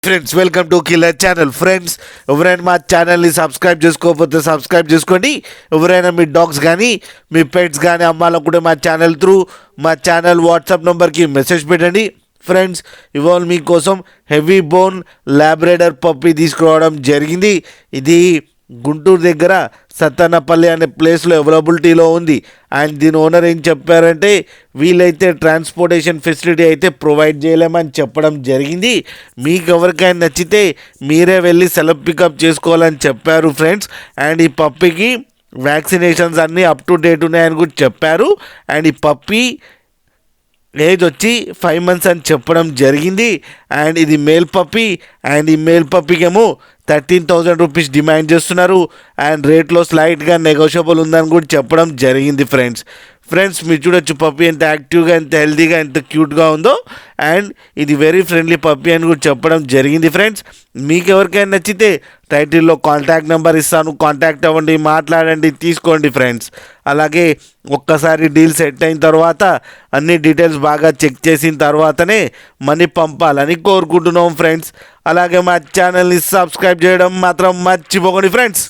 Friends welcome to killer channel. Friends ఎవరైనా మా ఛానల్ని సబ్స్క్రైబ్ చేసుకోకపోతే సబ్స్క్రైబ్ చేసుకోండి. ఎవరైనా మీ డాగ్స్ కానీ మీ పెట్స్ కానీ అమ్మాలనుకుంటే మా ఛానల్ త్రూ మా ఛానల్ వాట్సాప్ నెంబర్కి మెసేజ్ పెట్టండి. ఫ్రెండ్స్ ఇవాళ మీకోసం హెవీ బోన్ లాబ్రేడర్ పప్పి తీసుకురావడం జరిగింది. ఇది గుంటూరు దగ్గర సత్తన్నపల్లి అనే ప్లేస్లో అవైలబిలిటీలో ఉంది. అండ్ దీని ఓనర్ ఏం చెప్పారంటే వీలైతే ట్రాన్స్పోర్టేషన్ ఫెసిలిటీ అయితే ప్రొవైడ్ చేయలేమని చెప్పడం జరిగింది. మీకు ఎవరికైనా నచ్చితే మీరే వెళ్ళి సెల్ఫ్ పికప్ చేసుకోవాలని చెప్పారు ఫ్రెండ్స్. అండ్ ఈ పప్పికి వ్యాక్సినేషన్స్ అన్నీ అప్ టు డేట్ ఉన్నాయని కూడా చెప్పారు. అండ్ ఈ పప్పి ఏజ్ వచ్చి 5 months అని చెప్పడం జరిగింది. అండ్ ఇది మేల్ పప్పి. అండ్ ఈ మేల్ పప్పికేమో 13,000 రూపీస్ డిమాండ్ చేస్తున్నారు. అండ్ రేట్లో స్లైట్గా నెగోషియబుల్ ఉందని కూడా చెప్పడం జరిగింది ఫ్రెండ్స్ మీరు చూడొచ్చు పప్పి ఎంత యాక్టివ్గా, ఎంత హెల్తీగా, ఎంత క్యూట్గా ఉందో. అండ్ ఇది వెరీ ఫ్రెండ్లీ పప్పి అని కూడా చెప్పడం జరిగింది ఫ్రెండ్స్. మీకు ఎవరికైనా నచ్చితే టైటిల్లో కాంటాక్ట్ నెంబర్ ఇస్తాను, కాంటాక్ట్ అవ్వండి, మాట్లాడండి, తీసుకోండి ఫ్రెండ్స్. అలాగే ఒక్కసారి డీల్ సెట్ అయిన తర్వాత అన్ని డీటెయిల్స్ బాగా చెక్ చేసిన తర్వాతనే మనీ పంపాలని కోరుకుంటున్నాం ఫ్రెండ్స్. అలాగే మా ఛానల్ని సబ్స్క్రైబ్ చేయడం మాత్రం మర్చిపోకండి ఫ్రెండ్స్.